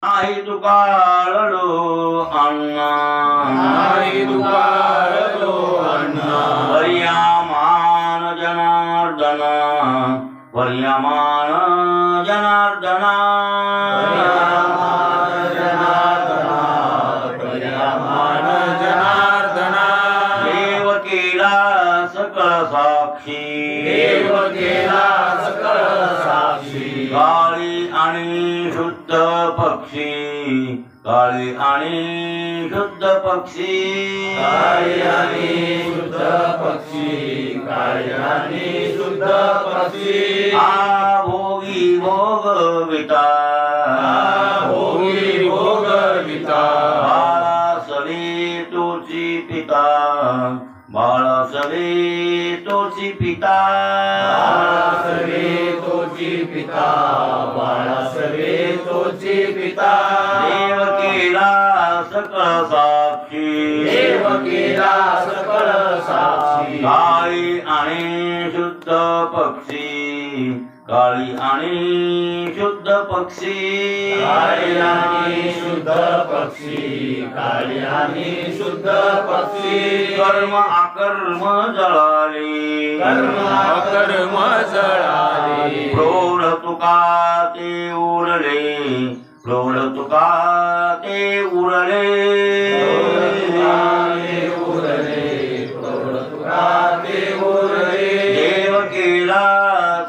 नाही तुकाळलो अण्णा नाही तुकाळलो अण्णा पर्यामान जनार्दन पर्यामान जनार्दन पर्यामान जनार्दना देव केला सकळ साक्षी देव केला सकळ साक्षी काळी आणि शुद्ध पक्षी काळी आणि शुद्ध पक्षी काळी आणि शुद्ध पक्षी काळी आणि शुद्ध पक्षी आ भोगी भोगविता भोगी भोगविता बाळा सवे तोची पिता बाळा सवे तोची पिता सवे तोची पिता बाळा सवे तोची पिता देव केला सकळ साक्षी देव केला सकळ साक्षी काळी आणि शुद्ध पक्षी काळी आणि शुद्ध पक्षी काळी आणि शुद्ध पक्षी काळी आणि शुद्ध पक्षी कर्म अकर्म जळाले कर्म अकर्म जळाले प्रौढ तुका ते उरले प्रौढ तुका ते उरले देव केला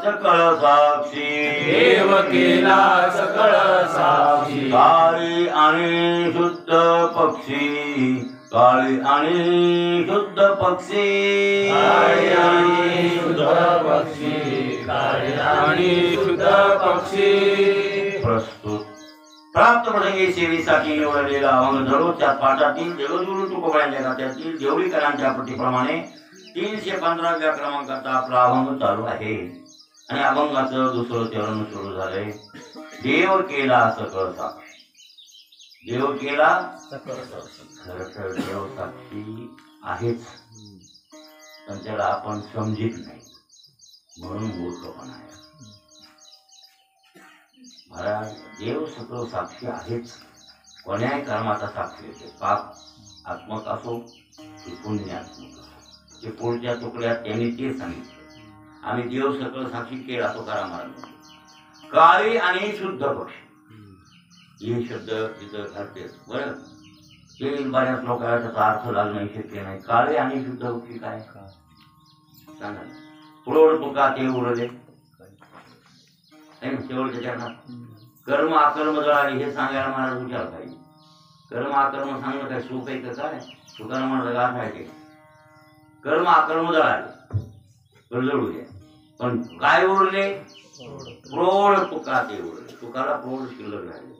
सकळ साक्षी देव केला सकळ साक्षी काळी आणि शुद्ध पक्षी काळी आणि शुद्ध पक्षी काळी आणि शुद्ध पक्षी काळी आणि शुद्ध पक्षी प्रस्तुत प्राप्त प्रसंगी सेवेसाठी निवडलेला अभंग दररोजच्या पाठातील देवगुरु तुकोबांच्या गात्यातील देवळीकरांच्या प्रतिप्रमाणे 315व्या क्रमांकाचा आपला अभंग चालू आहे आणि अभंगाचं दुसरं चरण सुरू झालंय. देव केला सकळ साक्षी देव केला खरं तर देव साक्षी आहेच पण त्याला आपण समजित नाही म्हणून मूर्खपणा आहे. महाराज देव सकळ साक्षी आहेच कोण्याही कर्माचा साक्षी येते पाप आत्मक असो की पुण्यात्मक असो ते पुढच्या तुकड्यात त्यांनी ते सांगितलं आम्ही देव सकळ साक्षी केला तो करा महाराज. काळी आणि शुद्ध पक्षी हे शब्द तिथं घालते बरं ते बऱ्याच लोकांना त्याचा अर्थ लागणं शक्य नाही. काळे आणि शुद्ध पक्षी काय सांगा पुढोड तुका ते उरले शेवटच्या चरणात कर्म अकर्म जळाले हे सांगायला महाराज विचार पाहिजे. कर्म अकर्म सांगणं काय सुख आहे का काय सुखानं म्हणलं गाठ आहे ते कर्म अकर्म जळाले जळू द्या पण काय उरले प्रौढ तुका ते उरले तुकाला प्रौढ शिल्लक राहिले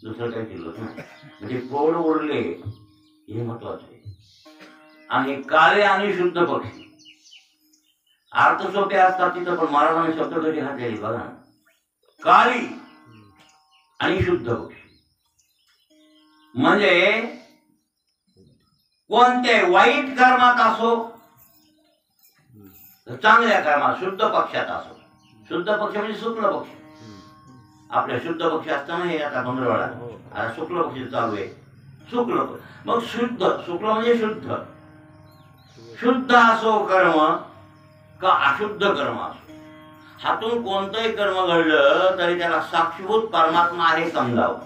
दुसरं काही शिल्लक नाही म्हणजे प्रौढ उरले हे महत्वाचं आहे. आणि काळे आणि शुद्ध पक्षी अर्थ सोपे असतात तिथं पण महाराजांनी शब्द कधी घातलेले बघा काळी आणि शुद्ध पक्षी म्हणजे कोणते वाईट कर्मात असो चांगल्या कर्मात शुद्ध पक्षात असो शुद्ध पक्ष म्हणजे शुक्ल पक्ष आपल्या शुद्ध पक्ष असताना हे आता मंगळवाडा आता शुक्ल पक्ष चालू आहे शुक्ल मग शुद्ध शुक्ल म्हणजे शुद्ध शुद्ध असो कर्म का अशुद्ध कर्म असो हातून कोणतंही कर्म घडलं तरी त्याला साक्षीभूत परमात्मा आहे समजावं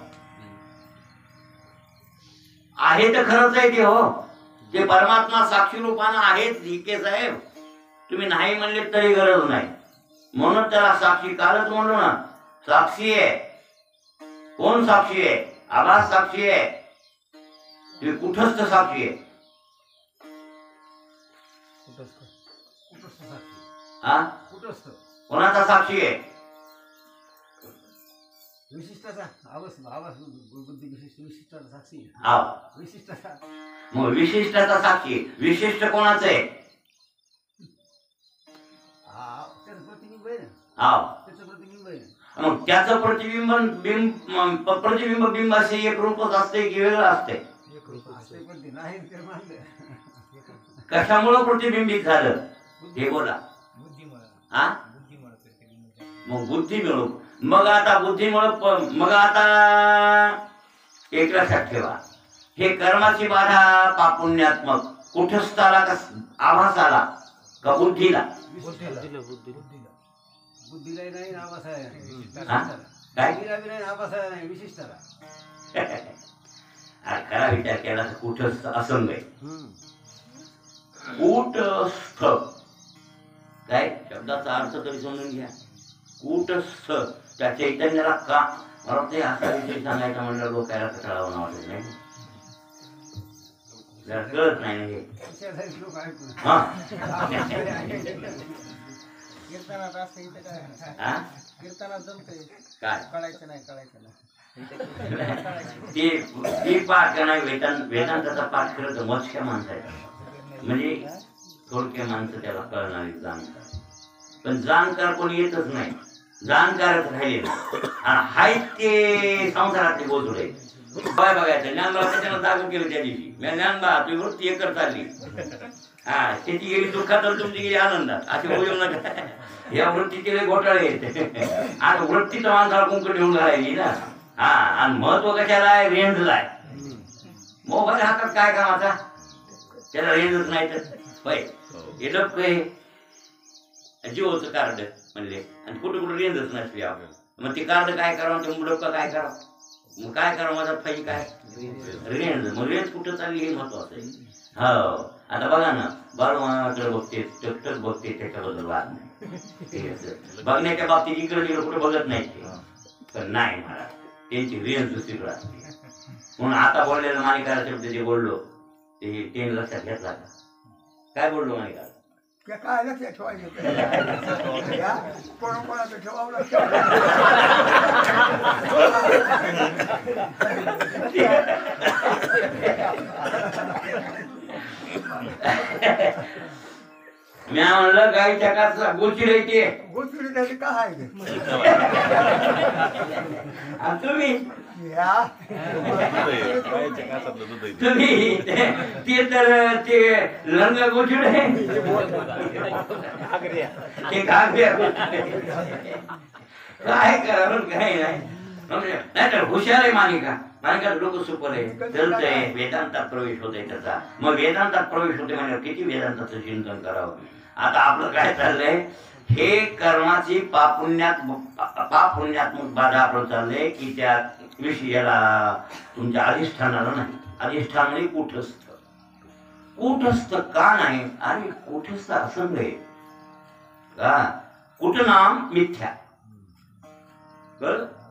आहे तर खरंच आहे ते हो ते परमात्मा साक्षी रूपानं आहेच हिके साहेब तुम्ही नाही म्हणले तरी गरज नाही म्हणून त्याला साक्षी कालच म्हणलो ना साक्षी आहे कोण साक्षी आहे आभास साक्षी आहे तुम्ही कुठस्थ साक्षी आहे हा कोणाचा साक्षी आहे मग विशिष्टाचा साक्षी विशिष्ट कोणाचं आहे मग त्याचं प्रतिबिंब बिंब असे एक रूपच असते की वेगळं असते कशामुळं प्रतिबिंबित झालं हे बोला हा मग बुद्धी मिळू मग आता बुद्धीमुळे मग आता एक लक्षात ठेवा, हे कर्माची बाधा पापुण्यात्मक कुठस्थाला का आभासाला का बुद्धीला? बुद्धीला नाही आभास आहे, काय नाही आभास आहे, विशिष्टता. खरा विचार केला तर कुठस्थ असंग आहे. कूटस्थ काय शब्दाचा अर्थ तरी समजून घ्या. कूटस्थ त्या चैतन्याला का मला ते असा विषय सांगायचा म्हणलं लोकायला कटाळावं वाटत नाही, जरा कळत नाही ना हे. लोक ऐकून हा कीर्तनात असतं इथं काय हा? कीर्तनात जमतंय, काय कळायचं नाही कळायचं नाही. ते पाठ का नाही वेदांताचा पाठ करत मोजक्या माणसाचा, म्हणजे थोडक्या माणसं त्याला कळणारी जाणकार, पण जाणकार कोणी येतच नाही, जाणकारच राहिले हाय ते संसारातले गोचडे. काय बघायचं ज्ञानबा त्याच्यानं दाखल केलं त्या दिवशी, मी ज्ञानबा तुझी वृत्ती एकर चालली, हा त्याची गेली दुःखात तर तुमची गेली आनंदात, असे बोलू नका. या वृत्तीचे लय घोटाळे येते. आता वृत्ती तर माणसाला कुंकट ठेवून राहिली ना. हा आणि महत्व कशाला आहे? रेंजला आहे. मोबाईल हातात काय कामाचा, त्याला रेंजच नाही तर होय. हे डबक आहे जिओचं कार्ड म्हणले आणि कुठे कुठे रेंजच नसली आपण, मग ते कार्ड काय करावं, ते डबका काय करावं, मग काय करावं, माझा फाई काय रेंज, मग रेंज कुठं चालली हे महत्वाचं आहे. हो आता बघा ना, बाळूमामाकडे बघते, टकटक बघते, त्याच्याबद्दल वाद नाही. बघण्याच्या बाबतीत इकडे तिकडे कुठे बघत नाही ते, पण नाही मला त्यांची रेंज दुसरीकडे असते. म्हणून आता बोललेलं माणिकाला शब्द जे बोललो ते त्यांनी लक्षात घेतला का? काय बोललो माणिकाला? काय लक्षात ठेवायचं कोणाकोणाचं ठेवावं मी म्हणलं गाईच्या काचा गोचिड येते, गोचुरी त्याची काय आहे तुम्ही ते तर ते लंग गोचिड आहे, ते काय करा काय नाही. नाही तर हुशार आहे मानिका, मानिका डोकं सुपर आहे, जळतंय, वेदांतात प्रवेश होतोय त्याचा. मग वेदांतात प्रवेश होते म्हणजे किती वेदांताचं चिंतन करावं. आता आपलं काय चाललंय, हे कर्माची पापुण्यात्मक बाधा आपलं चाललंय की त्या विषयाला तुमच्या अधिष्ठानाला नाही. अधिष्ठान म्हणजे कुठस्थ. कुठस्थ का नाही? आणि कुठस्थ असंग आहे का? कुटनाम मिथ्या,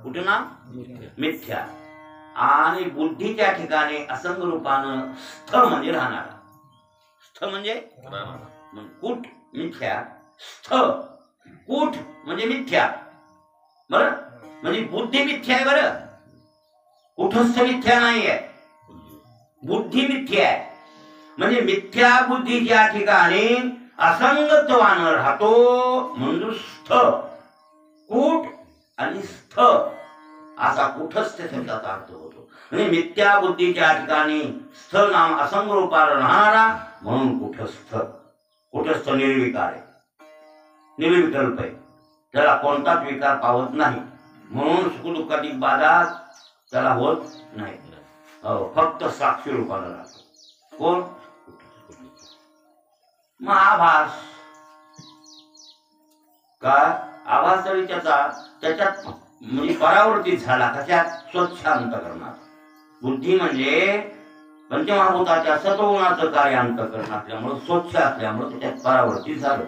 कुटनाम मिथ्या, आणि बुद्धीच्या ठिकाणी असंग रूपानं स्थ म्हणजे राहणारा. स्थ म्हणजे कुट मिथ्या, स्थ कुट म्हणजे मिथ्या, बर म्हणजे बुद्धी मिथ्या आहे. बरं कुठस्थ मिथ्या नाहीये, बुद्धी मिथ्या आहे. म्हणजे मिथ्या बुद्धीच्या ठिकाणी असंगत्वानं राहतो म्हणजे स्थ. कुट आणि स्थ असा कुठस्थ शब्दाचा अर्थ होतो. म्हणजे मिथ्या बुद्धीच्या ठिकाणी स्थ नाम असंग रूपाला राहणारा म्हणून कुठस्थ. कुठस्थ निर्विकार आहे, निर्विकल्प आहे, त्याला कोणताच विकार पावत नाही, म्हणून सुखदुःखाची बाधा त्याला होत नाही. फक्त साक्षी रूपाला राहतो. कोण? मग आभास का? आभास तरी त्याच्यात म्हणजे परावृत्तीत झाला. कशात? स्वच्छ अंतःकरणात. बुद्धी म्हणजे पंचमहाभूताच्या सत्वगुणाचं कार्य अंतःकरण असल्यामुळं, स्वच्छ असल्यामुळं त्याच्यात परावृत्तीत झालं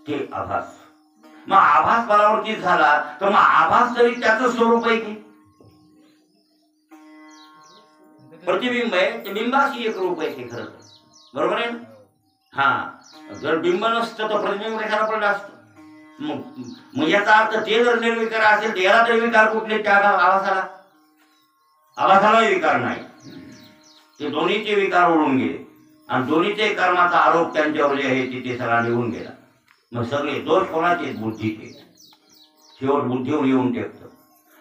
ते आभास. मग आभास परावृत्तीत झाला तर मग आभास तरी त्याचं स्वरूप आहे की प्रतिबिंब आहे, ते बिंबाशी एक रूप आहे ते खरं, बरोबर आहे ना? हा जर बिंब नसतं तर प्रतिबिंब कशाला पडलं असतं. मग याचा अर्थ ते जर निर्विकार असेल तर याला तरी विकार कुठले? त्या आभासाला, आभासालाही विकार नाही. ते दोन्हीचे विकार उडून गेले आणि दोन्हीचे कर्माचा आरोप त्यांच्यावर जे आहे ते सगळा निघून गेला. मग सगळे दोष कोणाचे? बुद्धीचे. शेवट बुद्धीवर येऊन टेकतं.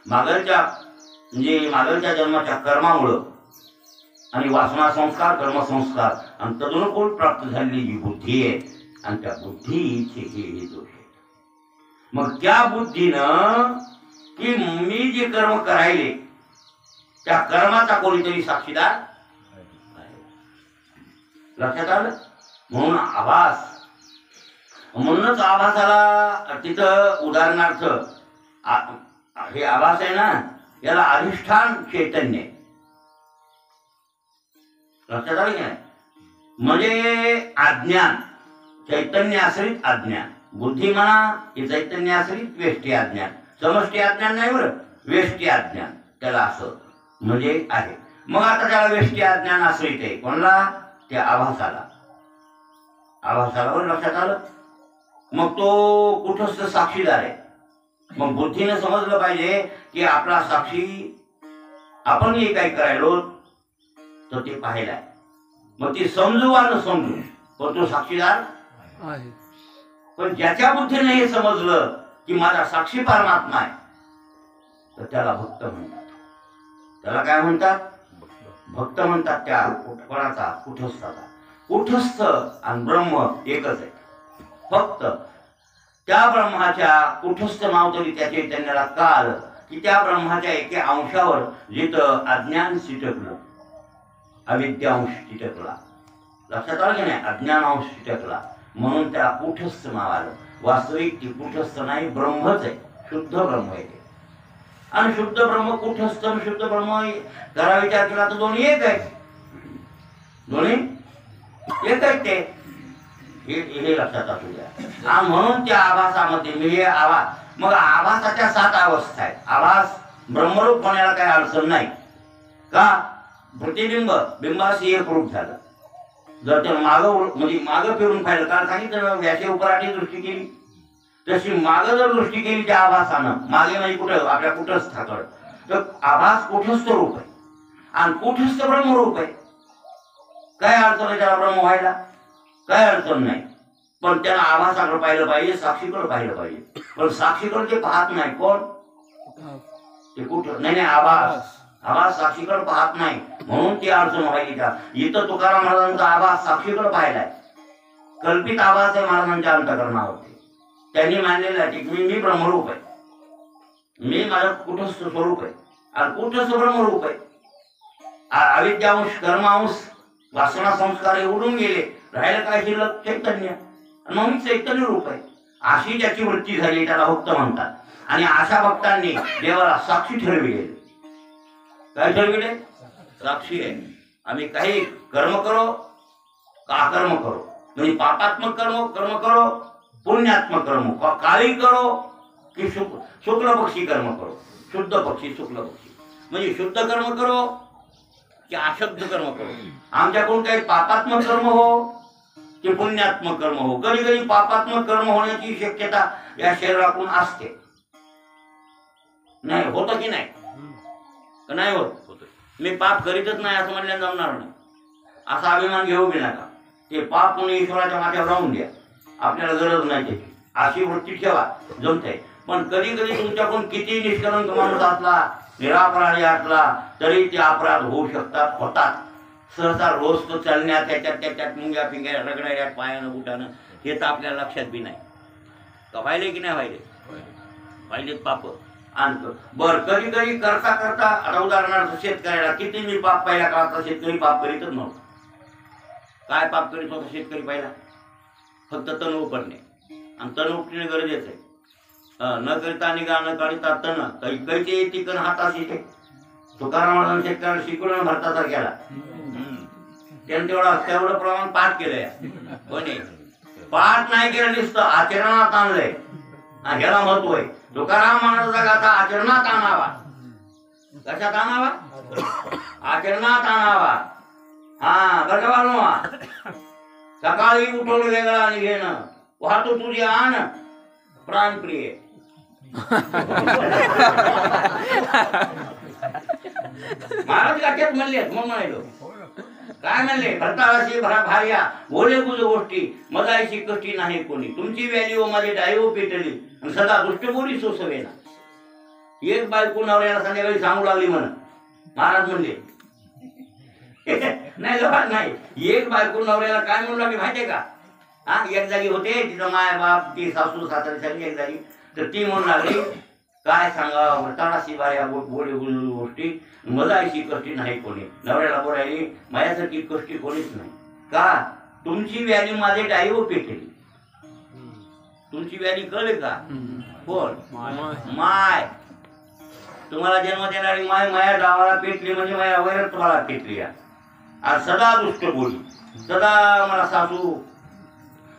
मागलच्या जन्माच्या कर्मामुळं आणि वासना संस्कार, कर्मसंस्कार आणि तदनुकूल प्राप्त झालेली जी बुद्धी आहे आणि त्या बुद्धीचे हे दोष आहेत. मग त्या बुद्धीनं की मी जे कर्म करायले त्या कर्माचा कोणीतरी साक्षीदार आहे. लक्षात आलं? म्हणून आभास, म्हणूनच आभासाला तिथं उदाहरणार्थ हे आभास आहे ना, याला अधिष्ठान चैतन्य आहे. लक्षात आलं की नाही? म्हणजे अज्ञान, चैतन्य आश्रित अज्ञान. बुद्धी म्हणा की चैतन्य आश्रित वेष्टी अज्ञान. समष्टी अज्ञान नाही बरं, वेष्टी अज्ञान त्याला असं म्हणजे आहे. मग आता त्याला वेष्टी अज्ञान आश्रित आहे कोणाला? त्या आभासाला. आभासाला बरं लक्षात आलं? मग तो कुठंच साक्षीदार आहे. मग बुद्धीने समजलं पाहिजे की आपला साक्षी आपण हे काही करायलो तर ते पाहिलं आहे. मग ती समजू वा न समजू पण तो साक्षीदार आहे. पण ज्याच्या बुद्धीने हे समजलं की माझा साक्षी परमात्मा आहे तर त्याला भक्त म्हणतात. त्याला काय म्हणतात? भक्त म्हणतात. त्या कोणाचा? कुठस्थाचा. कुठस्थ आणि ब्रह्म एकच आहे. फक्त त्या ब्रह्माच्या कुठस्थ नाव तरी त्या चैतन्याला का आलं की त्या ब्रह्माच्या एके अंशावर जिथं अज्ञान चिटकलं, अविद्यांश चिटकला. लक्षात आलं की नाही? अज्ञानांश चिटकला म्हणून त्याला कुठस्थ नाव आलं. वास्तविक ती कुठस्थ नाही, ब्रह्मच आहे, शुद्ध ब्रह्म आहे. आणि शुद्ध ब्रह्म कुठस्थ आणि शुद्ध ब्रह्म जरा विचार केला तर दोन्ही एक आहे. दोन्ही एक आहेत ते. हे लक्षात असू द्या. म्हणून त्या आभासामध्ये मी हे आभास, मग आभासाच्या 7 अवस्था आहेत. आभास ब्रह्मरूप होण्याला काही अडचण नाही का? प्रतिबिंब बिंबाशी एक रूप झालं. जर ते म्हणजे मागं फिरून पाहिलं, कारण सांगितलं व्यासे उपराठी दृष्टी केली तशी मागं जर दृष्टी केली त्या आभासानं, मागे म्हणजे कुठं? आपल्या कुठस्थाकडं. तर आभास कुठस्थ रूप आहे आणि कुठस्थ ब्रह्मरूप आहे. काय अडचण आहे त्याला ब्रह्म व्हायला? काय अडचण नाही. पण त्याला आभासाकडे पाहिलं पाहिजे, साक्षीकडे पाहिलं पाहिजे. पण साक्षीकडे ते पाहत नाही. कोण? ते कुठं? नाही आभास. आभास साक्षीकडे पाहत नाही म्हणून ती अडचण व्हायली. त्या इथं तुकाराम महाराजांचा आभास साक्षीकडे पाहिलाय. कल्पित आभास आहे महाराजांच्या अंतःकरणावरती. त्यांनी मानलेलं आहे की मी ब्रह्मरूप आहे, मी माझं कुठस्थ स्वरूप आहे आणि कुठस्थ ब्रह्मरूप आहे. अविद्यांश, कर्मांश, वासना संस्कार हे उडून गेले, राहिलं काय शिल्लक? चैतन्य. मग मी चैतन्य रूप आहे. अशी ज्याची वृत्ती झाली त्याला भक्त म्हणतात. आणि अशा भक्तांनी देवाला साक्षी ठरविले. काय ठरविले? साक्षी आहे. आम्ही काही कर्म करो का अकर्म करो, म्हणजे पापात्मक कर्म करो, पुण्यात्मक कर्म काळी करो की शुक्ल पक्षी कर्म करो, शुद्ध पक्षी शुक्ल पक्षी, म्हणजे शुद्ध कर्म करो की अशुद्ध कर्म करो. आमच्याकडून काही पापात्मक कर्म हो की पुण्यात्मक कर्म हो. कधी कधी पापात्मक कर्म होण्याची शक्यता या शरीरातून असते. नाही होतं की नाही? नाही होत. मी पाप करीतच नाही असं म्हणल्यानं जमणार नाही. असा अभिमान घेऊ बी नका. ते पाप म्हणून ईश्वराच्या माथ्यावर राहून द्या, आपल्याला गरज नाही त्याची. अशी वृत्ती ठेवा, जमते. पण कधी कधी तुमच्याकडून किती निष्कलंक माणूस असला, निरापराधी असला तरी ते अपराध होऊ शकतात, होतात. सहसा रोज तो चालण्यात त्याच्यात मुंग्या पिंग्या रगडायला पायानं बुटानं हे तर आपल्याला लक्षात बी नाही का व्हायले की नाही व्हायले? व्हायलेत पाप. आणि बर कधी कधी करता करता, आता उदाहरणार्थ शेतकऱ्याला किती मी पाप पहिला काळात शेतकरी पाप करीतच नव्हता. काय पाप करीत होता शेतकरी पहिला? फक्त तण उपटणे, आणि तण उपटणे गरजेचं आहे. न करिता निघा न काढिता तण कैचे येते कण हाताशी. तुकाराम महाराज शेतकऱ्याला शिकवून भरताचा केला, त्यानं तेवढं प्रमाण पाठ केलंय. कोणी पाठ नाही केलं, नुसतं आचरणात आणलंय. ह्याला महत्व आहे. तुकाराम महाराजाचा गाथा आचरणात आणावा. कशात आणावा? आचरणात आणावा. हा बरं का बाळू, सकाळी उठवलं वेगळं आणि घेणं, वाहतो तुझी आण प्राणप्रिय. महाराज गाठ्यात म्हणले मग म्हणालो काय म्हणले? भरतावाशी भार्या बोले गुज गोष्टी मजायची कष्टी नाही कोणी, तुमची व्याली व माझी डायव पेटली आणि सदा दुष्टबोली सोसवेना. एक बायको नवऱ्याला संध्याकाळी सांगू लागली म्हण. महाराज म्हणले नाही जबाब नाही. एक बायको नवऱ्याला काय म्हणू लागली माहितीये का? हा एक जागी होते तिथं माय बाप ती सासू सासरे सगळी एक जागी, तर ती म्हणून लागली काय सांगा तळाशी बाया बोले बोलू गोष्टी मला अशी कष्टी नाही कोणी नवऱ्याला बोलायली माझ्यासारखी कष्टी कोणीच नाही का तुमची व्याधी माझे डाईवर पेटली तुमची व्याधी कळले का कोण माय तुम्हाला जन्म देणारी माय माया डावाला पेटली म्हणजे माया वैर तुम्हाला पेटली आणि सदा दुष्ट बोली सदा मला सासू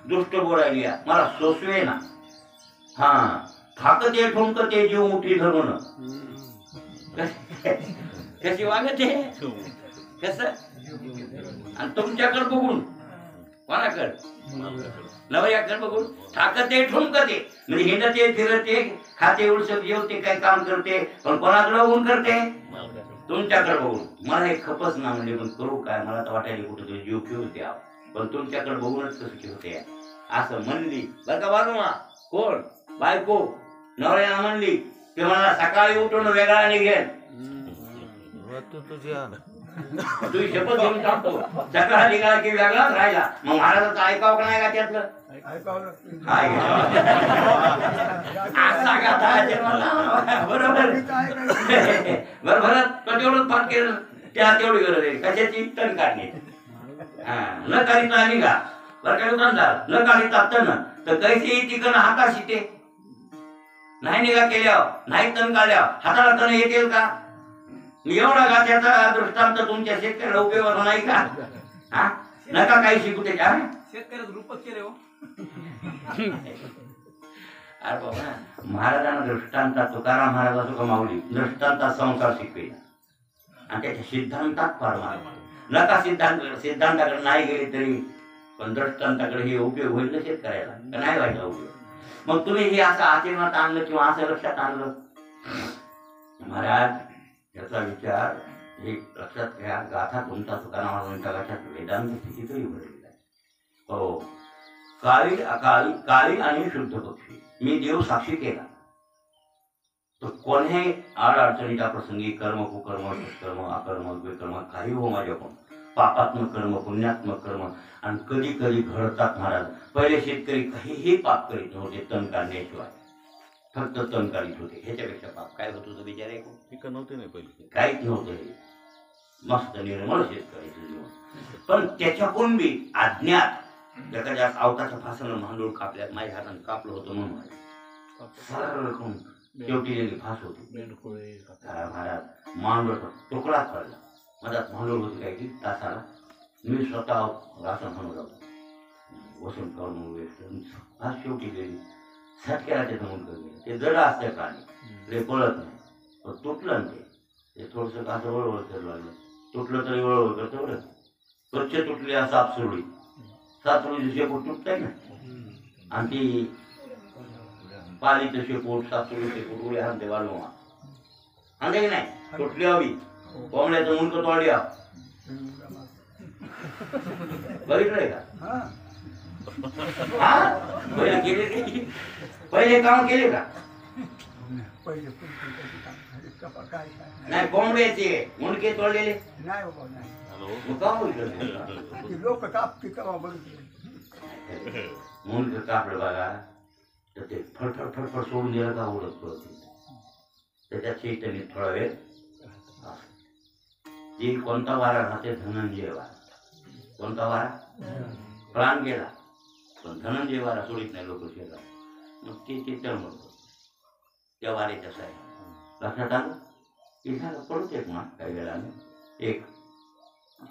दुष्ट बोलायली मला सोसवे ना हा थाकते ठोंकते जीव मोठी धरून कशी वागते कस आणि तुमच्याकडे बघून कोणाकडे नवऱ्याकडे बघून ठाकते ठोंकते म्हणजे हिंडते फिरते खाते उलसत जेवते काय काम करते पण कोणाकडे बघून करते तुमच्याकडे बघून मला हे खपच ना म्हणजे पण करू काय मला तर वाटायला कुठं जीव ठेवते पण तुमच्याकडे बघूनच कसं ठेवते असं म्हणली बरं का बाजूमा कोण बायको नवऱ्याला म्हणली ते मला सकाळी उठून वेगळा निघेल तुझी शपथ घेऊन टाकतो सकाळ निघाला की वेगळाच राहिला मग महाराजाचं ऐकावं का नाही का त्यातलं बरोबर बरोबर तेवढंच फाट केलं त्या तेवढी गरज आहे कशाची तण काढणे न काढिता निघा बरं काय दुकानदार न काढिता तण तर कैसे तिकडनं हाताशी ते नाही निघा केल्यावर नाही तण काढल्यावर हाताला तण येतील का एवढा गात्याचा दृष्टांत तुमच्या शेतकऱ्याला उपयोगाचा नाही का हा नका काही शिकू त्याच्या शेतकऱ्याचं रूपच केले हो अरे बाबा महाराजांना दृष्टांतात तुकाराम महाराज असो का माऊली दृष्टांतात संसार शिकवेला आणि त्याच्या सिद्धांतात फार मार्ग नका सिद्धांताकडे नाही गेले तरी पण दृष्टांताकडे हे उपयोग होईल ना शेतकऱ्याला का नाही व्हायचा उपयोग मग तुम्ही हे असं आचरणात आणलं किंवा असं लक्षात आणलं महाराज याचा विचार हे लक्षात घ्या गाथा कोणता तुकाराम महाराजांच्या गाथ्यात वेदांत कितीतरी भरलेला आहे हो काळी अकाळी काळी आणि शुद्ध पक्षी मी देव साक्षी केला तर कोणीही आड अडचणीच्या प्रसंगी कर्म कुकर्म दुष्कर्म अकर्म विकर्म काही हो माझ्याकडून पापात्मक कर्म पुण्यात्मक कर्म आणि कधी कधी घडतात महाराज पहिले शेतकरी काहीही पाप करीत नव्हते तण काढण्याशिवाय फक्त तण काढीत होते ह्याच्यापेक्षा पाप काय होत होतं बिचारे पिकं नव्हते नाही पहिले काहीच नव्हतं हे मस्त निर्मळ शेतकऱ्याचं जीवन पण त्याच्याकडून बी अज्ञात एखाद्या आवताच्या फासानं भांडूळ कापल्यात माझ्या हाताने कापलं होतं म्हणून सरळ शेवटी गेली फास होती महाराज मांडळ तुकडा पडला मधात भांडूळ होती काय की तासाला मी स्वतः रासन म्हणून जातो वसून करून फास शेवटी गेली झटक्याला ते जमून गेले ते जड असतं प्राणी ते पळत नाही पण तुटलं ना ते थोडंसं असं वळवळ करू लागलं तुटलं तरी वळवळ करतं बरं स्वच्छ तुटली साप सुरळी सासुळीचं शेपूट तुटतंय ना आणि ती पालीचं शेपूट सासुळी शेपूट उड्या हाणते वाढवा हाणते की नाही तुटली हवी कोंबड्याचं मुंडकं तोडल्या बघितलंय का पहिले केले पहिले काम केले का नाही कोंबड्याचे मुंडके तोडलेले नाही बाबा नाही मग का बघितलं लोक कापते तेव्हा बघितले मुंडकं कापलं बघा तर ते फडफड फडफड सोडून दिलं का उडत पडत त्याच्यात शेतने थोडा वेळ जी कोणता वारा राहते धनंजय वारा कोणता वारा प्राण गेला पण धनंजय वारा सोडित नाही लोक शेतात मग ते तळमळतो त्या वाऱ्याच्या साहेब लक्षात आलं की झालं पडत एक ना काही वेळाने एक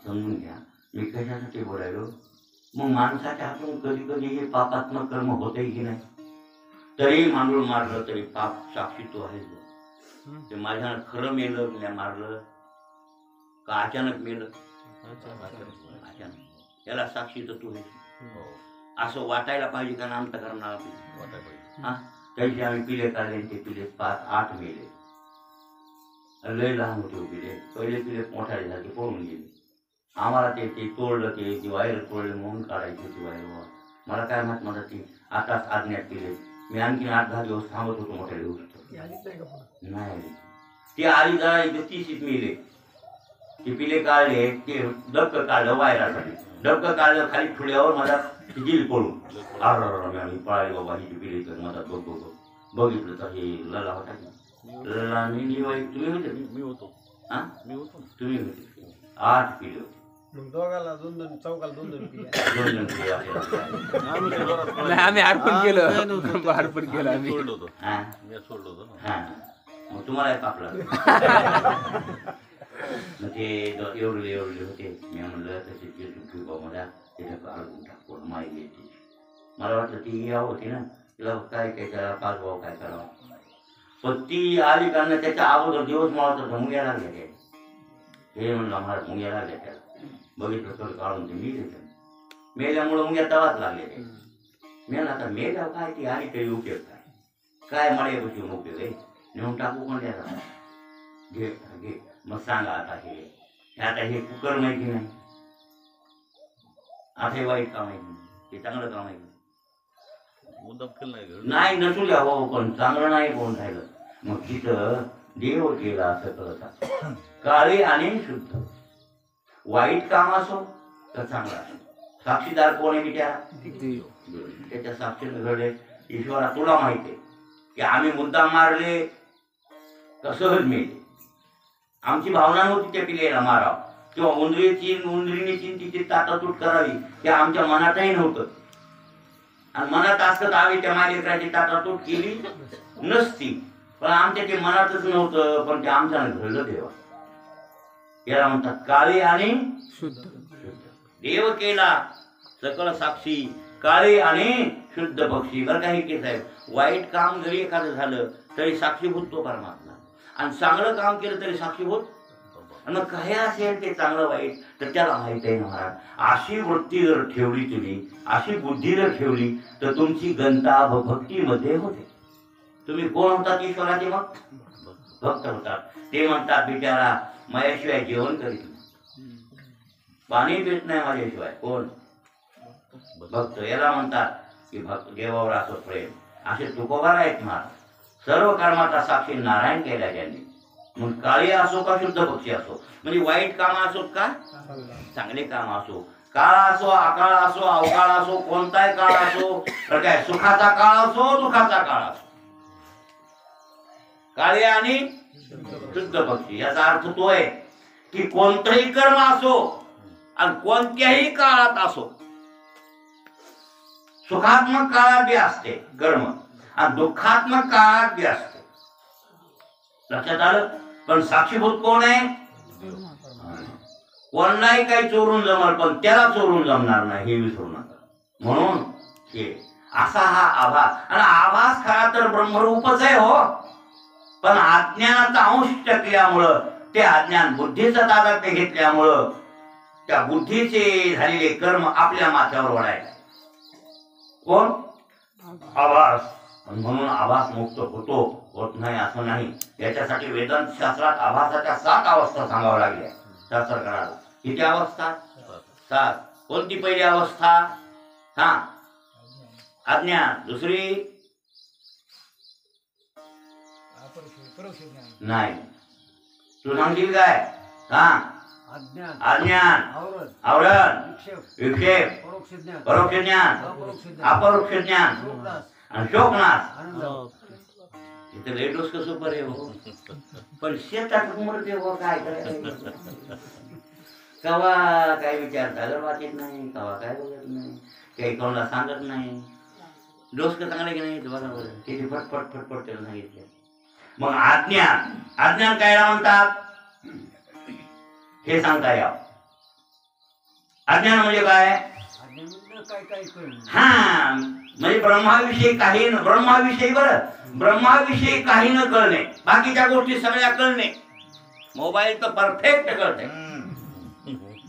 समजून घ्या मी कशासाठी बोलायलो मग माणसाच्या हातून कधी कधी हे पापात्मक कर्म होते की नाही तरी मांडूळ मारलं तरी पाप साक्षी तो आहे ते माझ्या खरं मेलं मी मारलं का अचानक मेलं अचानक याला साक्षी तर तू आहे असं वाटायला पाहिजे का नामता करणार आपली हा त्याचे आम्ही पिले काढले ते पिले 5-8 मेले लय लहान होते पिले पहिले पिले मोठाले झाले पळून गेले आम्हाला ते तोडलं ते वायर तोडले म्हणून काढायची होती वायर मला काय माहित मला ती आताच आज्ञात केले मी आणखी 8-10 दिवस थांबत होतो मोठ्या दिवस नाही ती आली जरा 30 मेले ते पिले काढले ते डबकं काढलं वायरासाठी डबकं काढलं खाली ठुल्यावर मला ती गेली पळून आम्ही पळाली बाबा ही पिले तर मला बघितलं तर हे लला होता की राणी वाईट तुम्ही होते मी होतो हा मी होतो ना. तुम्ही होते 8 किलो मग दोघाला दोन चौकाला दोन पिया 2 किलो असेल. आम्ही ते जोरात नाही आम्ही अर्पण आम्ही काय केलं नव्हतं. अर्पण केलं आम्ही आम्ही सोडलं होतं हा मी सोडलं होतं ना हा मग तुम्हाला कापला मग ते एवढे होते मी म्हणलं तसे ते मला त्याच्या काढून टाकून माई घ्यायची मला वाटलं ती या होती ना तिला काय त्याला 5 भाऊ काय करावं पण ती आली कारण त्याच्या अगोदर दिवस मला तर मुंग्या लागल्या त्या हे म्हणलं मला मुंग्या लागल्या त्याला बघितलं तर काढून ते मी देतो मेल्यामुळं मुंग्या तवाच लागले ते मेला आता मेल्या काय ती आली तरी उपयोग काय मळे बसून उपयोग आहे नेऊन टाकू कोण द्यायला घे घे मग सांगा आता हे कुकर माहिती नाही आता हे वाईट काम आहे हे चांगलं काम आहे मुद्दाम केलं नाही घरी. नाही नसू द्या हो पण चांगलं नाही कोण राहिलं मग तिथं देव केला असं कळत काळे आणि शुद्ध वाईट काम असो तर चांगलं असो साक्षीदार कोण आहे बिचारा त्याच्या साक्षीने घडले ईश्वरा तुला माहिती आहे की आम्ही मुद्दा मारले का सहज मिळते आमची भावना नव्हती त्या पिलेला माराव किंवा उंदरीने तिची ताटातूट करावी ते आमच्या मनातही नव्हतं आणि मनात असतं आम्ही त्या मालेकराची ताटातूट केली नसती पण आमच्या ते मनातच नव्हतं पण ते आमच्यानं घडलं देवा याला म्हणतात काळे आणि शुद्ध देव केला सकळ साक्षी काळे आणि शुद्ध पक्षी बरं काही की साहेब वाईट काम जरी एखादं झालं तरी साक्षीभूत तो परमात्मा आणि चांगलं काम केलं तरी साक्षीभूत आणि मग काय असेल ते चांगलं वाईट तर त्याला माहित आहे ना महाराज अशी वृत्ती जर ठेवली तुम्ही अशी बुद्धी जर ठेवली तर तुमची गंता भक्तीमध्ये होते तुम्ही कोण होतात ईश्वराचे मग भक्त होतात ते म्हणतात बिचारा माझ्याशिवाय जेवण करीत नाही पाणी पित नाही माझ्याशिवाय कोण भक्त याला म्हणतात की भक्त देवावर असं प्रेम असे तुकोबार आहेत महाराज सर्व कर्माचा साक्षी नारायण केला त्यांनी मग काळी असो का शुद्ध पक्षी असो म्हणजे वाईट काम असो का चांगले काम असो काळ असो अकाळ असो अवकाळ असो कोणताही काळ असो तर काय सुखाचा काळ असो दुःखाचा काळ असो काळे आणि शुद्ध पक्षी याचा अर्थ तो आहे की कोणतंही कर्म असो आणि कोणत्याही काळात असो सुखात्मक काळात बी असते कर्म आणि दुःखात्मक काळात बी असते लक्षात आलं पण साक्षीभूत कोण आहे कोणालाही काही चोरून जमल पण त्याला चोरून जमणार नाही हे विसरू नका म्हणून हे असा हा आभास आणि आभास खरा तर ब्रह्मरूपच आहे हो पण अज्ञानाचा अंश टकल्यामुळं ते अज्ञान बुद्धीचा तादात्म्य घेतल्यामुळं त्या बुद्धीचे झालेले कर्म आपल्या माथ्यावर ओढायला कोण आभास म्हणून आभास मुक्त होतो होत नाही असं नाही याच्यासाठी वेदांत शास्त्रात आभासाच्या 7 अवस्था सांगाव्या लागल्या शास्त्रकाराला किती अवस्था 7 कोणती पहिली अवस्था हा अज्ञान दुसरी नाही तू सांगशील काय हा अज्ञान आवरण विक्षेप परोक्ष ज्ञान अपरोक्ष ज्ञान आणि शोकनाश इथे लेटोस कसं बरे हो पण शेतात मरते हो काय करायचं कवा काय विचारता अगर वाचत नाही कवा काय बोलत नाही काही कोणाला सांगत नाही डोस का चांगले की नाही बरोबर किती फटफट फटफट त्याला सांगितलं मग अज्ञान कायला म्हणतात हे सांगता यावं अज्ञान म्हणजे काय हा म्हणजे ब्रह्माविषयी काही न कळणे बाकीच्या गोष्टी सगळ्या कळणे मोबाईल तर परफेक्ट कळते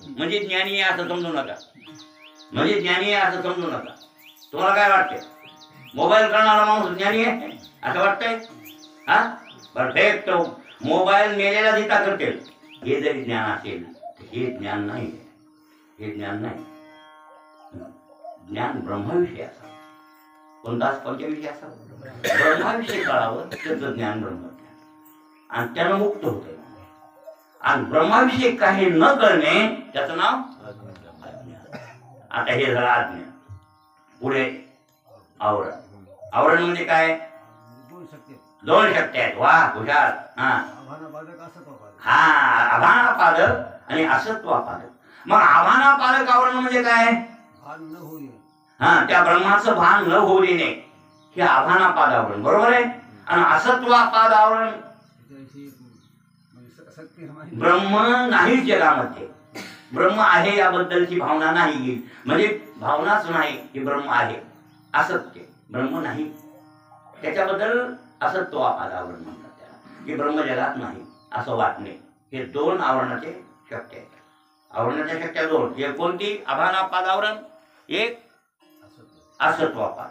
म्हणजे ज्ञानी आहे असं समजू नका तुम्हाला काय वाटते मोबाईल करणारा माणूस ज्ञानी आहे असं वाटतंय हा परफेक्ट मोबाईल मेलेला जिता करते हे जरी ज्ञान असेल हे ज्ञान नाही ज्ञान ब्रह्माविषयी असा कोणताच पंचविषयी असा ब्रह्माविषयी कळावं त्याचं ज्ञान ब्रह्मज्ञान आणि त्यानं मुक्त होतं आणि ब्रह्माविषयी काही न करणे त्याचं नाव अज्ञान आता हे झालं अज्ञान पुढे आवरण म्हणजे काय दोन शक्त्या आहेत. वा हुशार. हा आव्हानापादक असत्वपादक. हा आभानापादक आणि असत्वापादक. मग आभानापादक आवरण म्हणजे काय? भान न होऊ नये. हा त्या ब्रह्माचं भान न होऊ देणे हे आभानापाद आवरण, बरोबर आहे. आणि असत्वापाद आवरण त्याच्याविषयी म्हणजे सत्य माहिती. ब्रह्म नाही जगामध्ये, ब्रह्म आहे याबद्दलची भावना नाही, म्हणजे भावनाच नाही की ब्रह्म आहे. असत्य ब्रह्म नाही त्याच्याबद्दल असत्वापाद आवरण म्हणतात त्याला, की ब्रह्म जगात नाही असं वाटणे. हे दोन आवरणाचे शक्य आहेत. आवरणाच्या शक्य दोन. एक कोणती? आभानापाद आवरण, एक असत्वापाद.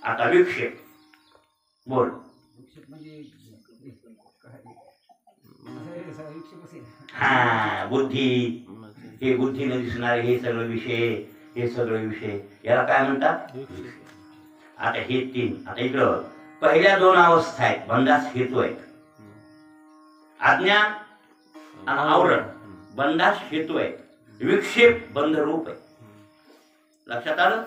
आता विक्षेप बोल. विक्षेप म्हणजे काय? विक्षेप असेल. हा बुद्धी, हे बुद्धीने दिसणारे हे सगळे विषय, हे सगळे विषय याला काय म्हणतात? आता हे तीन. आता इकडं पहिल्या दोन अवस्था आहेत, बंधास हेतू आहेत. अज्ञान आणि आवरण बंधास हेतू आहे. विक्षेप बंधरूप आहे. लक्षात आलं?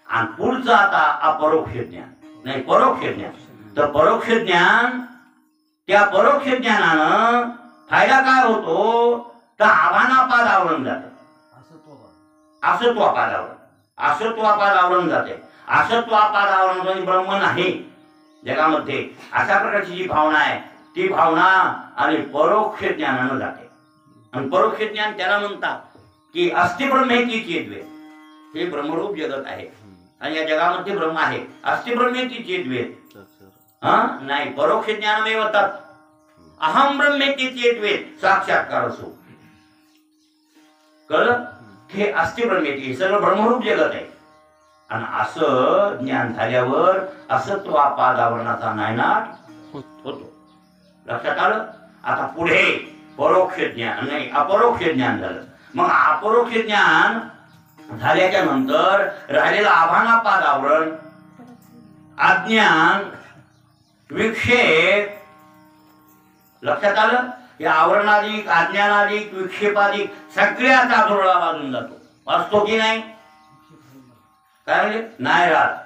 आणि पुढचं आता अपरोक्ष ज्ञान, नाही परोक्ष ज्ञान. तर परोक्ष ज्ञान, त्या परोक्ष ज्ञानानं फायदा काय होतो? तर आभानापाद आवरण जाते. असत्वापाद आवरण, असत्वापाद आवरण जाते. असत्वापाद आवरण म्हणजे ब्रह्म नाही जगामध्ये अशा प्रकारची जी भावना आहे ती भावना आणि परोक्ष ज्ञानानं जाते. आणि परोक्ष ज्ञान त्याला म्हणतात की अस्ति ब्रह्मेति चेद्वे. हे ब्रह्मरूप जगत आहे आणि या जगामध्ये ब्रह्म आहे. अस्ति ब्रह्मेति चेद्वे. नाही, परोक्ष ज्ञानमेव तत् अहम ब्रह्मेति चेद्वे साक्षात्कार असो. कळलं? हे अस्ति ब्रह्मेति, हे सगळं ब्रह्मरूप जगत आहे. आणि असं ज्ञान झाल्यावर असत्वापाद आवरणाचा नायनाट होतो. लक्षात आलं? आता पुढे परोक्ष ज्ञान, नाही अपरोक्ष ज्ञान झालं. मग अपरोक्ष ज्ञान झाल्याच्या नंतर राहिलेलं आभानापाद आवरण, अज्ञान, विक्षेप. लक्षात आलं? या आवरणाधिक, अज्ञानाधिक, विक्षेपाधिक सगळ्याचा धुरळा वाजून जातो. वाचतो की नाही? काय म्हणजे? नाही राहत.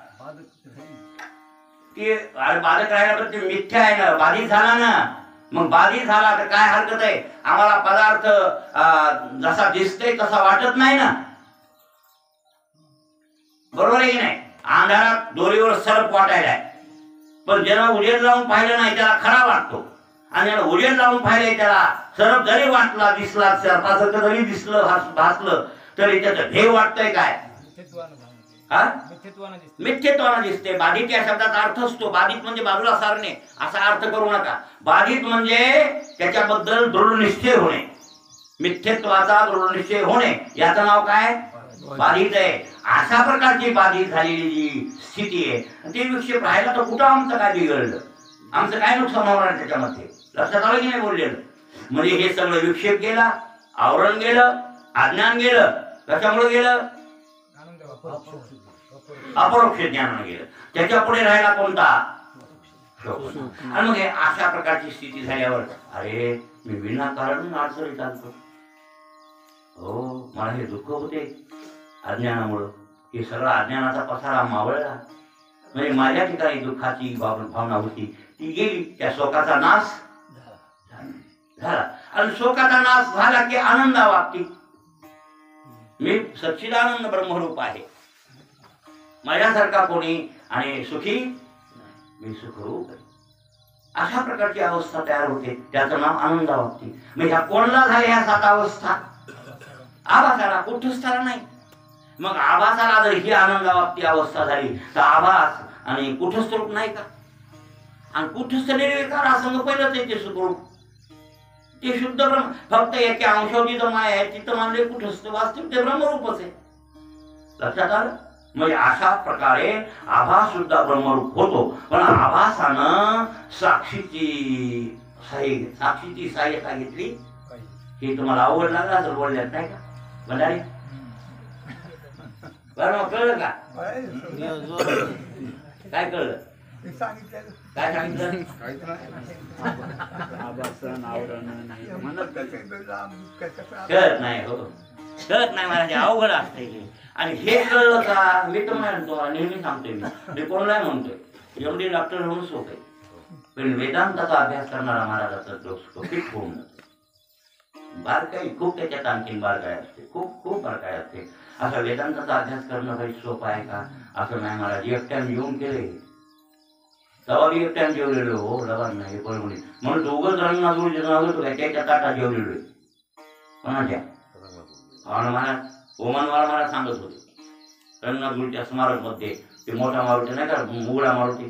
ते बाधक राहिला तर ते मिथ्या आहे ना, बाधित झाला ना. मग बाधित झाला तर काय हरकत आहे? आम्हाला पदार्थ जसा दिसतोय तसा वाटत नाही ना, बरोबर आहे की नाही? अंधारात दोरीवर सर्प वाटायला, पण ज्याला उजेड लावून पाहिलं नाही त्याला खरा वाटतो. आणि ज्याला उजेड लावून पाहिलंय त्याला सर्प जरी वाटला, दिसला, सर्पासारखं जरी दिसलं, भासलं, तरी त्याचं भेव वाटतंय काय? मिथ्यत्वानं दिसते. बाधित या शब्दाचा अर्थ असतो, बाधित म्हणजे बाजूला सारणे असा अर्थ करू नका. बाधित म्हणजे त्याच्याबद्दल दृढनिश्चय होणे, मिथ्यत्वाचा दृढनिश्चय होणे, याचं नाव काय? बाधित आहे. अशा प्रकारची बाधित झालेली जी स्थिती आहे, ते विक्षेप राहिला तर कुठं आमचं काय बिघडलं? आमचं काय नुकसान होणार त्याच्यामध्ये? लक्षात आलं की नाही बोललेलं? म्हणजे हे सगळं विक्षेप गेला, आवरण गेलं, अज्ञान गेलं. कशामुळे गेलं? अपरोक्ष ज्ञानानं गेलं. त्याच्या पुढे राहिला कोणता? आणि मग अशा प्रकारची स्थिती झाल्यावर अरे मी विनाकारण अडचणी चालतो, हो मला हे दुःख होते अज्ञानामुळं. हे सगळा अज्ञानाचा पसारा मावळला, म्हणजे माझ्या ठिकाणी दुःखाची भावना होती ती गेली. त्या शोकाचा नाश झाला. आणि शोकाचा नाश झाला की आनंद वाटते. मी सच्चिदानंद ब्रह्मरूप आहे, माझ्यासारखा कोणी आणि सुखी मी सुखरूप आहे. अशा प्रकारची अवस्था तयार होते, त्याचं नाव आनंद वाटते. म्हणजे ह्या कोणला झाल्या ह्या सात अवस्था? आभासाला, कुठस्थाला नाही. मग आभासाला जर ही आनंदावाप्ती अवस्था झाली तर आभास आणि कुठस्थ रूप नाही का? आणि कुठस्थ निर्विकार असं पहिलंच आहे ते सुखरूप, ते शुद्ध ब्रह्म. फक्त एका अंशावधी जो माय आहे तिथं मानले कुठस्थ, वास्तविक ते ब्रह्मरूपच आहे. लक्षात आलं? म्हणजे अशा प्रकारे आभास सुद्धा ब्रह्मरूप होतो. पण आभासानं साक्षीची सहाय्यता घेतली. हे तुम्हाला अवघड लागला तर बोलल्यात नाही का भंडारी? बरं कळलं का? काय कळलं? काय सांगितलं? कळत नाही, हो कळत नाही महाराज, अवघड असते. आणि हे कळलं का? मी तर म्हणतो, नेहमी सांगतोय, मी कोणालाही म्हणतोय, एवढी डॉक्टर होऊन सोप आहे. पण वेदांताचा अभ्यास करणारा महाराजाचा तो फिट होऊन बारकाई खूप त्याच्यात आणखीन बारकाई असते, खूप खूप बारकाई असते. असा वेदांताचा अभ्यास करणं काही सोपं आहे का? असं नाही महाराज. एकट्याने येऊन केले तेव्हा बी एकट्याने जेवलेलो हो लबान नाही बरोबर. म्हणून दोघंच रंगनाथ गुरुजी नावलं काय त्याच्या ताटात जेवलेलो आहे कोणाच्या. आणि महाराज ओमानवाला मला सांगत होते रंगनाथ गुरुच्या स्मारक मध्ये ते मोठा मारुती नाही का मुगळा मारुती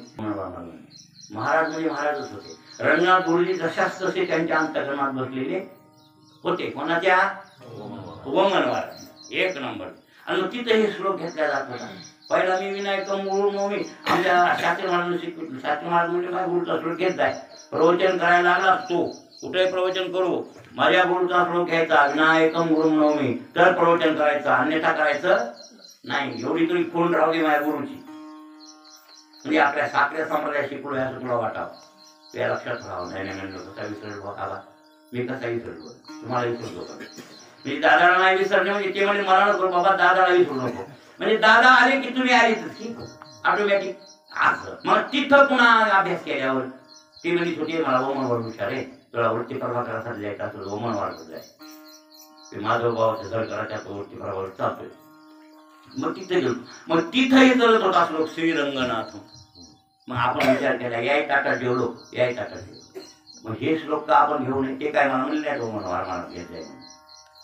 महाराज म्हणजे महाराजच होते. रंगनाथ गुरुजी जशाच तसे त्यांच्या अंतकरणात बसलेले होते. कोणाच्या ओमनवाला एक नंबर. आणि मग तिथे हे श्लोक घेतला जात होता. पहिला मी विनायकम गुरु नवमी आमच्या शास्त्री महाराजांनी शिकवलं. शास्त्री महाराज म्हणजे माझ्या गुरुचा श्लोक घेत जाय. प्रवचन करायला लागला तो कुठे प्रवचन करू माझ्या गुरुचा श्लोक घ्यायचा विनायकम गुरु नवमी तर प्रवचन करायचं, अन्यथा करायचं नाही. एवढी तरी खूण राहू दे माझ्या गुरुची. म्हणजे आपल्या साखऱ्या संप्रदाय शिकलो असं तुला वाटावं. त्या लक्षात राहावं. नाही नाही म्हणलं कसा विसरलो बाबा मी कसा विसरलो तुम्हाला विसरलो का. म्हणजे दादाला नाही विसरणे म्हणजे ते म्हणजे मला नको बाबा दादाला विसरू नको. म्हणजे दादा आले की तुम्ही आलेच ऑटोमॅटिक असं. मग तिथं पुन्हा अभ्यास केल्यावर ती म्हणत होती मला ओमनवार हुशार आहे तुला वृत्ती प्रभाकरासाठी जायचं असं ओमनवारच जाय. ते माधव भावाच्या जळकराच्या तो वृत्ती प्रभावर चालतोय. मग तिथे गेलो. मग तिथंही करत होता श्लोक श्रीरंगनाथ. मग आपण विचार केला याय ताटात जेवलो याय ताटात जेवलो. मग हे श्लोक का आपण घेऊ नये ते काय मला म्हणले नाही ओमनवार मला घेत जाय.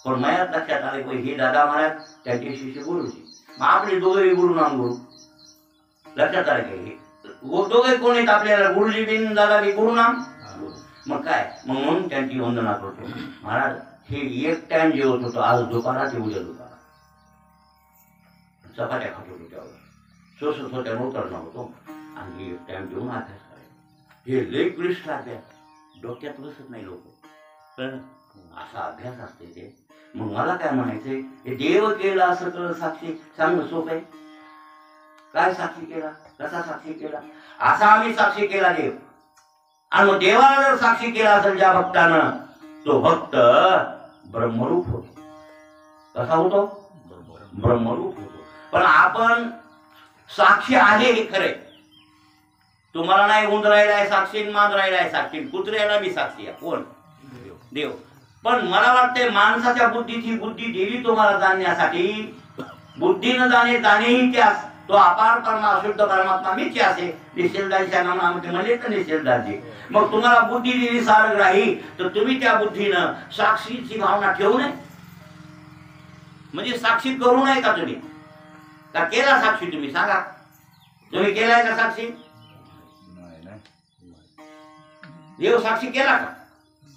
पण मयात लक्षात आले की हे दादा महाराज त्यांचे शिष्य गुरुजी. मग आपले दोघे गुरु नाम गुरु लक्षात आले काही दोघे कोण आहेत आपल्याला गुरुजी बिन दादा बी गुरु नाम. मग काय मग म्हणून त्यांची वंदना करतो. महाराज हे एक टाइम जेवत होतं आज दुपारा ते उद्या दुपारा चपात्या खात होतो त्यावर सोसत होत्या नोकर नव्हतो. आणि हे एक टाइम जेवून अभ्यास करायचा. हे लय क्लिष्ट अभ्यास डोक्यात बसत नाही लोक असा अभ्यास असते ते. मग मला काय म्हणायचंय हे देव केला असं कळ साक्षी सांगणं सोपं आहे. काय साक्षी केला कसा साक्षी केला असा आम्ही साक्षी केला देव. आणि मग देवाला जर साक्षी केला असेल ज्या भक्तानं तो भक्त ब्रह्मरूप होतो. कसा होतो ब्रह्मरूप होतो. पण आपण साक्षी आहे हे खरे. तुम्हाला नाही उंदरायला आहे साक्षी मांजरायला आहे साक्षी कुत्र्याला मी साक्षी आहे कोण देव. पण मला वाटते माणसाच्या बुद्धीची बुद्धी देवी तुम्हाला जाणण्यासाठी बुद्धीनं जाणेही त्यास तो अपार परमा अशुद्ध परमात्मा मीच असे निश्चलदाच्या नामामध्ये म्हणले तर निश्चलदाजी. मग तुम्हाला बुद्धी दिली सारग्राही तर तुम्ही त्या बुद्धीनं साक्षीची भावना ठेवू नये. म्हणजे साक्षी करू नये का तुम्ही का केला साक्षी तुम्ही सांगा तुम्ही केलाय का साक्षी. देव साक्षी केला का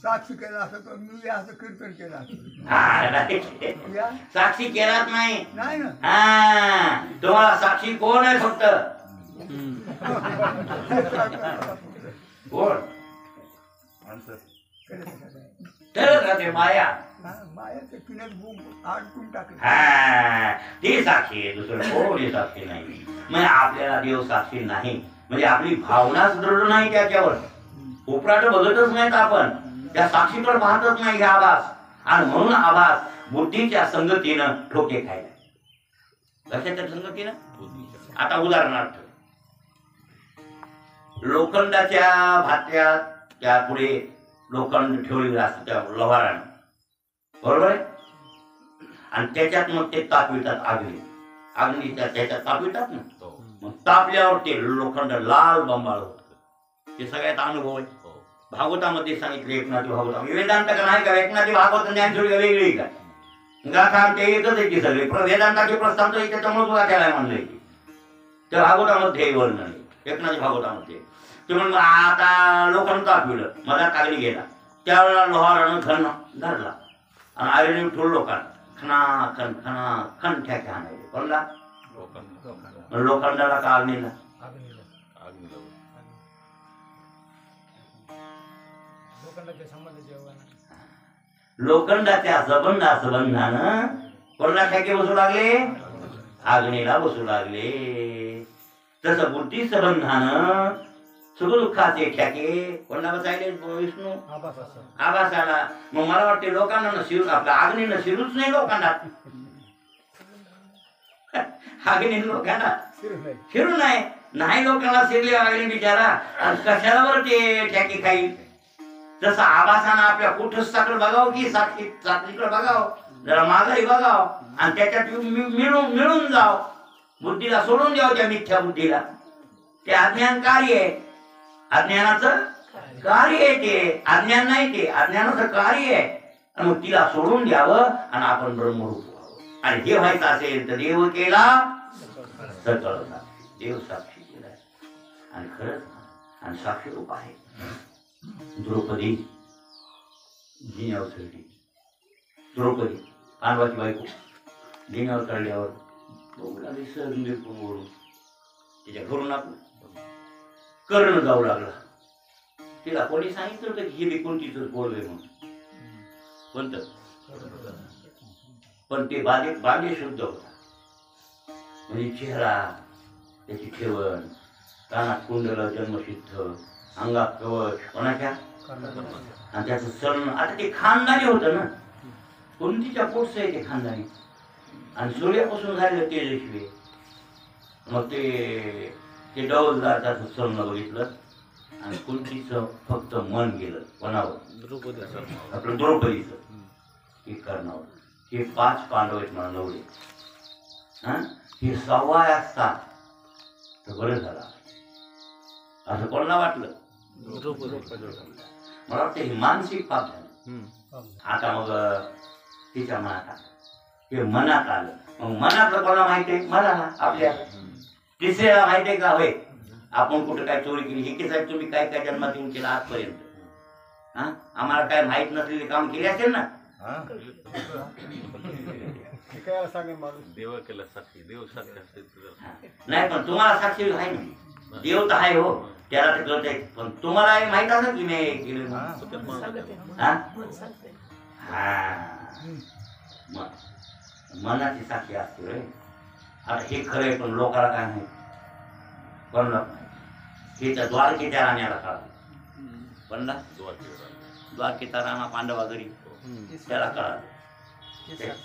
साक्षी केला असं तर मी असं कीर्तन केला साक्षी केलाच नाही नाही ना. हा तुम्हाला साक्षी कोण आहे फक्त कोण तरच राहते माया. मायाच्या पिण्यात भूक अडकून टाकली हा ती साक्षी आहे दुसरं कोणी साक्षी नाही. म्हणजे आपल्याला देव साक्षी नाही म्हणजे आपली भावनाच दृढ नाही त्याच्यावर. उपराट बघतच नाहीत आपण त्या साक्षीकडे पाहतच नाही हे आभास. आणि म्हणून आभास बुद्धीच्या संगतीनं ठोके खायला. कशाच्या संगतीनं आता उदाहरणार्थ लोखंडाच्या भात्यात त्या पुढे लोखंड ठेवलेलं असतं त्या लोहारानं बरोबर आहे. आणि त्याच्यात मग ते तापवितात अग्नीच्या त्याच्यात तापवितात ना. मग तापल्यावर ते लोखंड लाल बंबाळ होत. ते सगळ्यात अनुभव आहे. भागवतामध्ये सांगितले एकनाथी भागवत वेदांत का नाही का एकनाथी भागवत ज्ञानसुरी वेगळी का गाथा ते एकच आहे की सगळे वेदांताचे प्रस्थान तर त्याच्यामुळे गाथ्याला म्हणलंय की त्या भागवतामध्ये वर्णन आहे एकनाथी भागवतामध्ये. ते म्हणून आता लोखंड तापविलं मला कागडी गेला त्यावेळेला लोहारानं खण धरला आणि आईने ठोल लोकांना खना खन खना खन ठ्याक्या आणायचे कोणला लोखंडाला का अग्नीला लोखंडाच्या संबंधानं कोणाला ठेके बसू लागले अग्नीला बसू लागले. तसं बुद्धी संबंधानं सुख दुःखाचे ठेके कोणाला बसायले विष्णू आभासाला. मग मला वाटते लोकांना शिरू आपल्या अग्नीनं शिरूच नाही लोकांना अग्नी लोकांना शिरू नाही नाही लोकांना शिरले लागले बिचारा आणि कशाला बरं ते टॅकी खाईल. तसं आभासानं आपल्या कुठस्थाकडे बघावं की सात्विकडे बघावं, जरा माघारी बघावं आणि त्याच्यात मिळून जाव. बुद्धीला सोडून द्यावं त्या मिथ्या बुद्धीला. ते अज्ञान कार्य आहे, अज्ञानाचं कार्य आहे ते. अज्ञान नाही, ते अज्ञानाचं कार्य आहे. आणि मग तिला सोडून द्यावं आणि आपण ब्रह्मरूप व्हावं. आणि हे व्हायचं असेल तर देव केला सकळ साक्षी. देव साक्षी केलाय आणि खरंच आणि साक्षी रूप आहे. द्रौपदी जिन्यावर चढली. द्रौपदी पांडवाची बायको जिन्यावर चढल्यावर बघू लागली वरून तिच्या घरून आपलं कर्ण जाऊ लागला. तिला कोणी सांगितलं होतं की हे कोणतीच बोलवे म्हणून. कोणतं? पण ते बांधे शुद्ध होता. म्हणजे चेहरा, त्याची ठेवण, कानात कुंडल जन्मसिद्ध, अंगात कवच कोणाच्या, आणि त्याचं सण. आता ते खानदानी होतं ना, कोणतीच्या पोटचं आहे ते खानदानी. आणि सूर्यापासून झालेलं तेजस्वी. मग ते डौलदार त्याचं सण बघितलं आणि कुंतीचं फक्त मन गेलं कोणावर? आपलं द्रौपदीचं. हे कर्णावर. हे 5 पांडव आहेत मला नवरे. हे 6 असतात तर बरं झालं असं कोणाला वाटलं? मला वाटतं हे मानसिक पाप झालं. आता मग तिच्या मनात आलं, हे मनात आलं. मग मनातलं कोणाला माहिती आहे? मला, आपल्या तिसऱ्याला माहिती आहे का? होय, आपण कुठं काय चोरी केली? हे की साहेब तुम्ही काय काय जन्मात येऊन केलं आजपर्यंत? आम्हाला काय माहित नसलेले काम केले असेल ना. देव केलं साक्षी, देव साक्षी असते. नाही पण तुम्हाला साक्षी आहे ना, देव तर आहे हो, त्याला तर कळत आहे. पण तुम्हाला हे माहित असेल की नाही केलं. मनाची साक्षी असते रे. आता हे खरं आहे पण लोकांना काय माहित? कोणाला नाही. हे तर द्वारकेच्या राण्याला कळालं. कोणला? द्वारकेचा राणा पांडवा घरी, त्याला कळालं.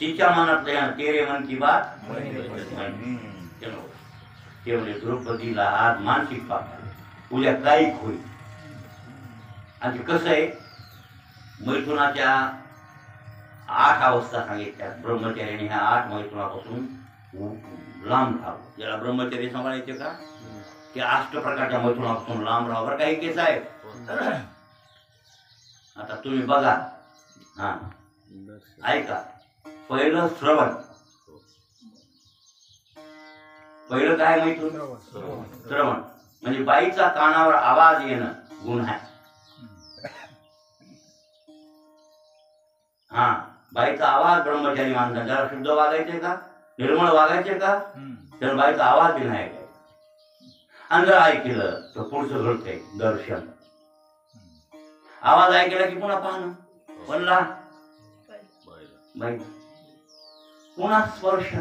तिच्या मनातल्या तेरे मन की बात ते म्हणजे द्रौपदीला आज मानसिक पाप झालं, उद्या काही होईल. आणि कसं आहे, मैथुनाच्या 8 अवस्था सांगितल्या ब्रह्मचार्याने. ह्या 8 मैथुनापासून लांब राहावं. ज्याला ब्रह्मचर्य सांभाळायचे का ते 8 प्रकारच्या मैथुनापासून लांब राहावं. बरं काही केस आहे. आता तुम्ही बघा, ऐका. पहिलं श्रवण. पहिलं काय मैथून? श्रवण. म्हणजे बाईचा कानावर आवाज येणं गुण आहे. बाईचा आवाज ब्रह्मचारी मानतात. ज्याला शुद्ध वागायचे का, निर्मळ वागायचे का, तर बाईचा आवाज बी नाही ऐकायचा. आणि जर ऐकलं तर पुढचं घडतंय दर्शन. आवाज ऐकला की पुन्हा पाहणं. म्हणला बाई, पुन्हा स्पर्श,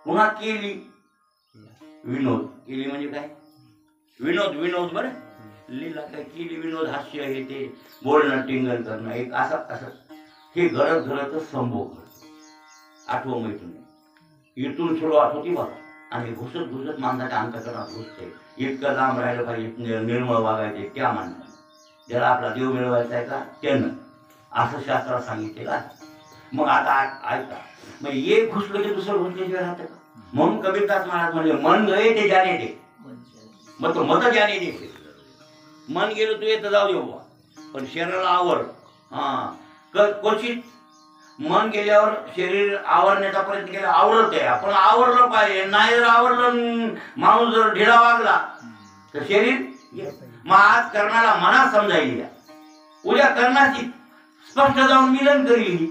पुन्हा केली. विनोद. केली म्हणजे काय? विनोद बरं. लीला काय केली, विनोद, हास्य, हे ते बोलणं, टिंगल करणं, एक असं हे घडतच संभोग करतो. 8वं मैथुन. इथून सुरुवात होती बघ आणि घुसत माणसाच्या अंतःकरणात घुसते. इतकं लांब राहिलं पाहिजे, निर्मळ वागायचे त्या माणसाने. ज्याला आपला देव मिळवायचा आहे का त्यानं, असं शास्त्रात सांगितलेलं आहे. मग आता ऐका, मग एक घुसलं की दुसरं घुसल्याशिवाय राहतं का? म्हणून कबीरदास महाराज म्हणजे मन गए ते जाने दे, मग तो मत जाने दे. मन गेलं तू येतं जाऊ दे बाबा, पण शरीराला आवर. क्वचित मन गेल्यावर शरीर आवरण्याचा प्रयत्न केला, आवरत आहे. आपण आवरलं पाहिजे. नाही जर आवरलं, माणूस जर ढिला वागला तर शरीर. मग आज कर्णाला मनात समजायली, उद्या कर्णाची स्पष्ट जाऊन मिलन करील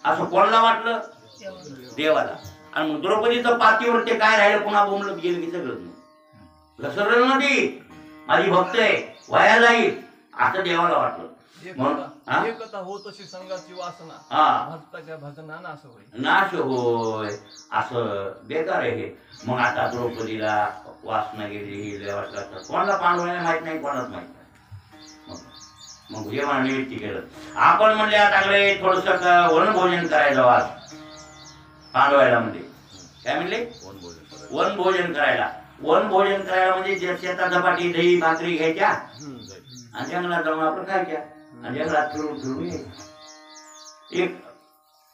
असं कोणाला वाटलं? देवाला. आणि मग द्रौपदीचं पातीवर ते काय राहिलं, पुन्हा बोंबलत गेलं की सगळं घसरलं ना. ती माझी भक्त आहे, वाया जाईल असं देवाला वाटलं. एकता होत अशी संघाची वासना, भक्ताच्या भजना नाश होय, नाश होय, असं बेकार आहे हे. मग आता द्रौपदीला वासना गेली, देवाला कोणाला पांडवाला माहित नाही, कोणालाच माहित नाही. मग जेव्हा निमित्त केलं आपण म्हणले आता थोडस वनभोजन करायचं आज पांडवायला. म्हणजे काय म्हणले? वनभोजन करायला. वन भोजन करायला म्हणजे शेतात झपाटी दही भाकरी घ्यायच्या आणि जंगलात जाऊन आपण खायच्या आणि जंगलात फिरून फिरून यायचं. एक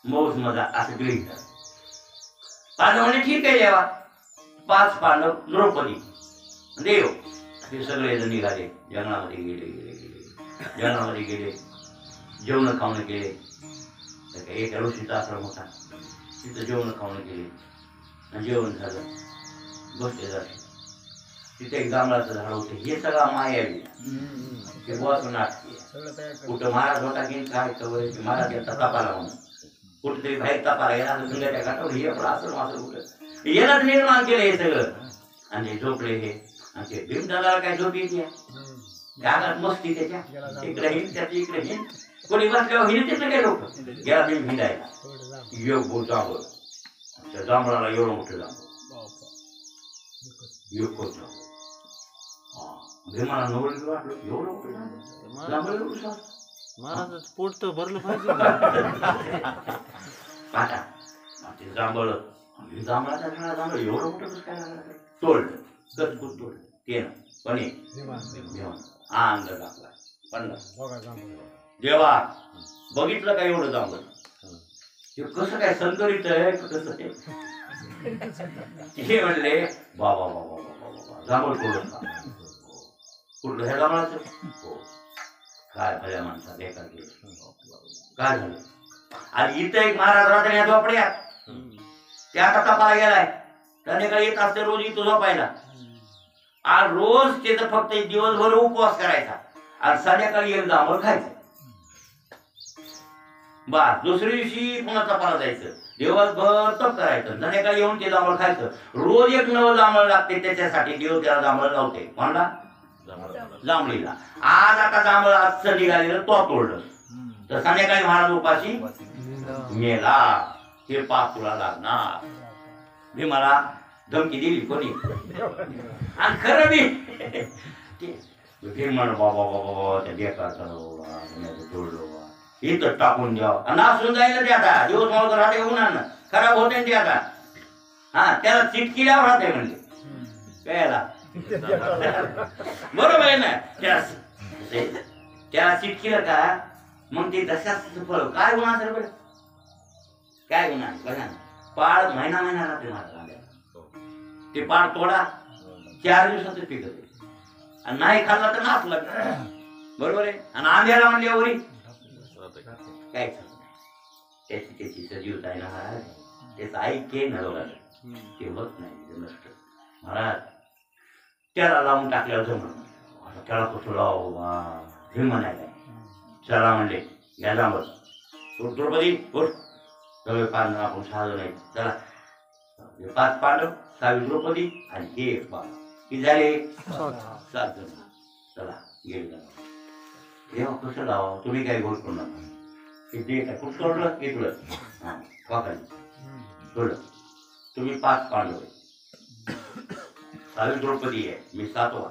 मौज मजा असं गृहीत धरा. पांडव म्हणजे ठीक आहे देवा. 5 पांडव द्रौपदी देव हे सगळे जण निघाले. जंगलामध्ये गेले जंगलामध्ये गेले, जेवण खावणं केले. एक ऋषीचा आश्रम होता, तिथं जेवण खावणं केले आणि जेवण झालं बसले जाते. तिथे एक जांभळाचं झाड होतं. हे सगळं मायावी ते बुवाचं नाटक. कुठं महाराज होता की काय कवर महाराज याचा तपाला म्हणून कुठेतरी बाहेर तपाला गेला संध्याच्या घाटावर हे आपलं असं असं कुठं यालाच निर्माण केलं हे सगळं. आणि ते झोपले हे आणि ते भीमदादाला काय झोप येते गागात मस्ती त्याच्या इकडे हिंद त्याच्या इकडे हिंद कोणी बसल्यावर हिंद त्याचं काय लोक गेला भीम हिंडायला योग बोल जांभळ. त्या जांभळाला एवढं मोठं जांभळ योग कोण जांभळ. भीमाला नवल वाटलं एवढं मोठं जांभळ जांभळ एवढं सांग महाराज पोट तर भरलं पाहिजे. पाटा ते जांभळ जांभळाचा झाडा जांभळ एवढं मोठं कसं काय लागलं तोडलं कचकूट तोडलं ते ना पण अंग दाखला पडला. देवा बघितलं का एवढं जांभळ हे कसं काय संकरित आहे कसं हे म्हणले बाबा बाबा बाबा बाबा जांभळ तोडलं का कुठलं ह्या जांभळाचं हो काय भल्या माणसा बेकार केलं काय झालं. आणि इथं एक महाराज राहते या झोपड्यात त्या आता तपाला गेलाय. संध्याकाळी येत असते रोज इथं झोपायला आणि रोज त्याचं फक्त दिवसभर उपवास करायचा आणि संध्याकाळी एक जांभळ खायचं. बा दुसऱ्या दिवशी पुन्हा तपाला जायचं दिवसभर तप करायचं संध्याकाळी येऊन ते जांभळ खायचं. रोज एक नवं जांभळ लागते त्याच्यासाठी देव त्याला जांभळ लावते कोणाला जांभळीला. आज आता जांभळ आजचं निघालेलं तो तोडलं तर संध्याकाळी महाराज उपाशी मेला हे पाप तुला लागणार. मी मला धमकी दिली कोणी आणि खरं मी म्हण बाबा बाबा त्या बेकार तोडलो इथं टाकून द्यावं आणि नासून जायला ते आता दिवस मला राहते उन्हानं खराब होते ते आता. हा त्याला चिटकिल्यावर राहते म्हणजे कळला बरोबर आहे ना. त्याला चिटकिलं का मग ते तशाच फळ काय गुन्हा असेल बरं काय गुन्हा बघा ना. पाळ महिना महिना राहते माझ्या ते पाळ तोडा 4 दिवसाचं पिकत आणि नाही खाल्ला तर नाच लागत बरोबर आहे. आणि आंब्याला म्हणल्यावरी काय त्याची त्याची सजीवता आहे ना महाराज त्याचं ऐके न बघा ते होत नाही नष्ट. महाराज त्याला लावून टाकल्यावर जमलं त्याला कसं लाव हे म्हणायला चला म्हणले या जांभळ द्रौपदी उठ सगळे पांडव आपण 6 जण आहेत चला 5 पांडव 6 द्रौपदी आणि हे एक बाबा किती झाले 7 जण चला गेले तेव्हा कसं लावा तुम्ही काही गोष्ट करू नका ते दे काय खूप सोडलं घेतलं हां वाकाली सोडलं तुम्ही 5 पांडव 6 द्रौपदी आहे मी 7वा.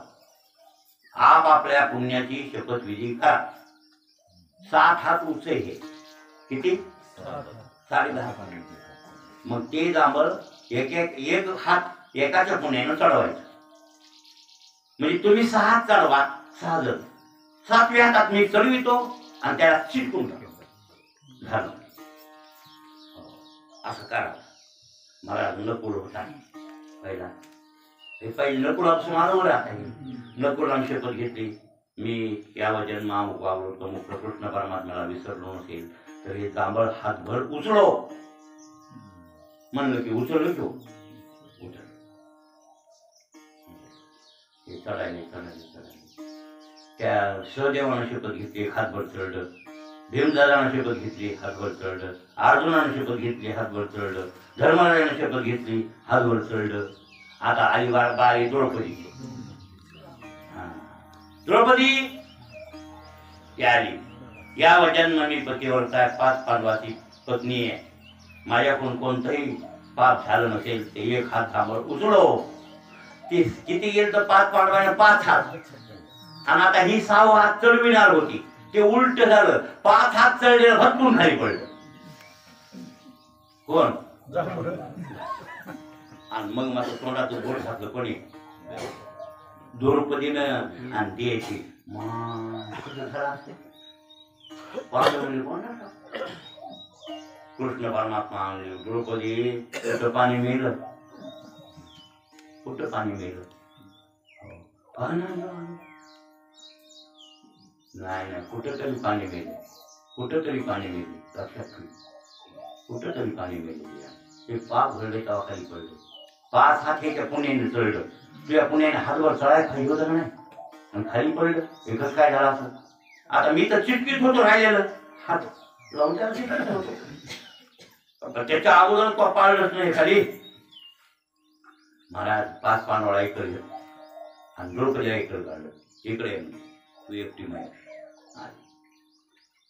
आप आपल्या पुण्याची शपथविधी करा. 7 हात उंच हे किती 10.5. मग ते जांभळ एक हात एकाच्या पुण्यानं चढवायचं म्हणजे तुम्ही 6 हात चढवा 6 जण 7व्या हातात मी चढवितो आणि त्याला चिटकून झालं असं करा. मला नकुल होता पहिला हे पहिले नकुलापासून मानवलं आता नकुलाने शपथ घेतली मी यावं जन्मामुख वागलो तर मुख कृष्ण परमात्म्याला विसरलो नसेल तर हे जांभळ हातभर उचलो म्हणलं की उचललं की उचल हे चढायले चढायले चढायले. त्या सहदेवानं शपथ घेतली हातभर चढलं. भीमदादानं शपथ घेतली हातभर चढलं. अर्जुनानं शपथ घेतली हातभर चढलं. धर्मराजानं शपथ घेतली हातभर चढलं. आता आली बारी द्रौपदी. द्रौपदी आली या वजन मी पतिव्रता 5 पांडवाची पत्नी आहे. माझ्याकडून कोणतंही पाप झालं नसेल ते 1 हात जांभळ उचलो. ती किती गेल तर 5 पांडवांना 5 हात आणि आता ही 6 हात चढविणार होती ते उलट झालं. 5 हात चढले भटकून खाली पडलं. कोण आणि मग माझं तोंडाचं बोट घातलं कोणी द्रौपदीनं आणि द्यायची कृष्ण परमात्मा आणले द्रौपदी कुठं पाणी मिळलं कुठं पाणी मिळलं नाही नाही कुठं तरी पाणी मिळेल कुठं तरी पाणी मिळेल लक्षात ठेव कुठं तरी पाणी मिळेल ते पाप घडले तेव्हा खाली पडले 5 हात ह्याच्या पुण्याने चढलं तुझ्या पुण्याने हातवर चढाय खाली होतं नाही आणि खाली पडलं एकच काय झालं असं आता मी तर चिटकीत होतो राहिलेलं हात लावून त्याला चिटकीत होतो त्याच्या अगोदर तो पाळलंच नाही खाली महाराज 5 पांडवाला इकडे आणि द्रौपदीला इकडे काढलं इकडे तू एकटी माहिती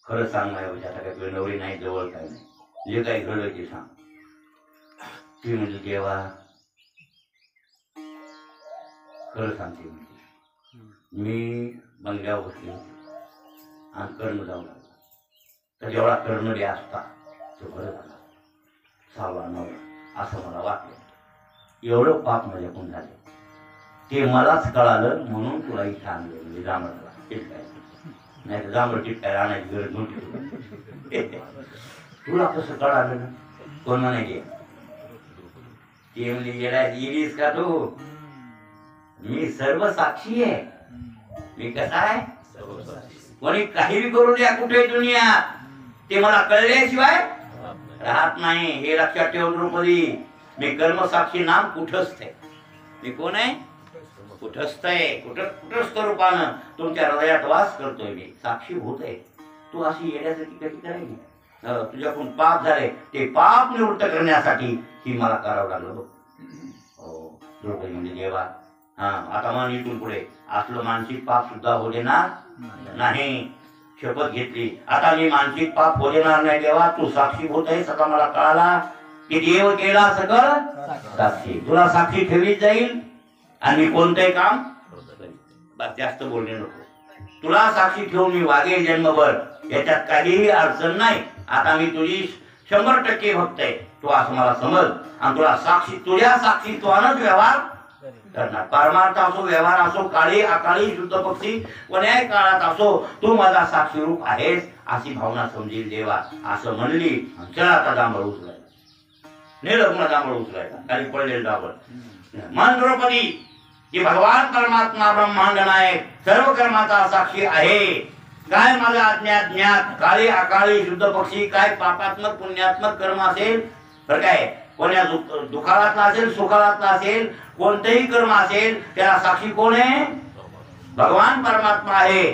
खरं सांग माझ्या आता काय तुझ्या नवरी नाही जवळ काय नाही जे काही घडलं ते सांग ती म्हणजे देवा खरं सांगते मी बंगल्यावर बसले आणि कर्ण जाऊ लागला तर जेवढा कर्णडी असता तो बरं झाला 6वा 9वा असं मला वाटलं एवढं पाप माझ्याकडून झाले ते मलाच कळालं म्हणून तुला इथं आणलं म्हणजे जांभळाला टिटकाय नाही तर जांभळ टिटकाय आणायची गरज नव्हती तुला कसं कळालं ना कोण म्हणायचे ते म्हणजे येडीस का तू मी सर्व साक्षी आहे मी कसा आहे कोणी काही बी करू द्या कुठे दुनियात ते मला कळल्याशिवाय राहत नाही हे लक्षात ठेव द्रौपदी मी कर्मसाक्षी नाम कुठस्थ आहे मी कोण आहे कुठस्थ आहे कुठस्थ रूपानं तुमच्या हृदयात वास करतोय मी साक्षीभूत आहे तू अशी येण्यासाठी कशी करायची तुझ्याकडून पाप झाले ते पाप निवृत्त करण्यासाठी ही मला करावं लागलं बघ हो द्रौपदी म्हणजे देवा हा आता मन इथून पुढे असलं मानसिक पाप सुद्धा हो देणार नाही शपथ घेतली आता मी मानसिक पाप हो देणार नाही देवा तू साक्षीभूत आहे सगळं मला कळाला की देव केला सगळं साक्षी तुला साक्षी ठेवलीच जाईल आणि मी कोणतंही काम बस जास्त बोलणे नको तुला साक्षी ठेवून मी वागेल जन्मभर याच्यात काहीही अडचण नाही आता मी तुझी 100% भक्त आहे तू असं मला समज आणि तुला साक्षी तुझ्या साक्षीत्वानच व्यवहार करणार परमार्थ असो व्यवहार असो काळी अकाळी शुद्ध पक्षी कोण्याही काळात असो तू माझा साक्षी रूप आहेस अशी भावना समजेल देवा असं म्हणली चला आता जांभळ उचलायला नेलं पुन्हा जांभळ उचलायला खाली पडलेलं जांभळ मन द्रौपदी की भगवान परमात्मा ब्रह्मांड नायक सर्व कर्माचा साक्षी आहे काय माझा अज्ञात ज्ञात काळी अकाळी शुद्ध पक्षी काय पापात्मक पुण्यात्मक कर्म असेल बरं काय कोण्या दुःखाळातला असेल सुखाळातला असेल कोणतेही कर्म असेल त्याला साक्षी कोण आहे भगवान परमात्मा आहे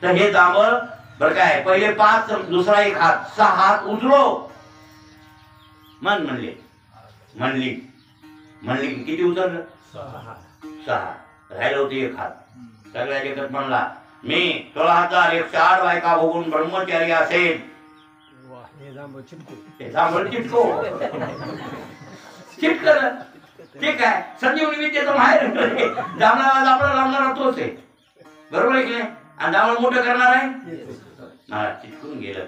तर हे जांभळ बरं काय पहिले 5 दुसरा 1 हात 6 हात उचलो मन म्हणली किती उचललं 6 राहिलं होते 1 हात सगळ्या जगत म्हणला मी 16,108 बायका बघून ब्रह्मचारी असेल चिटकलं ठीक आहे संजीवनी विद्येचं माहेर जांभळाला लावणारा तोच आहे बरोबर आहे की नाही आणि जांभळ मोठं करणार आहे चिटकून गेलं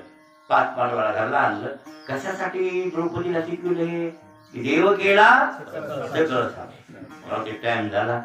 5 पांडवाला घरला आणलं कशासाठी द्रौपदीला चिटकवले देव केला सगळं टाइम झाला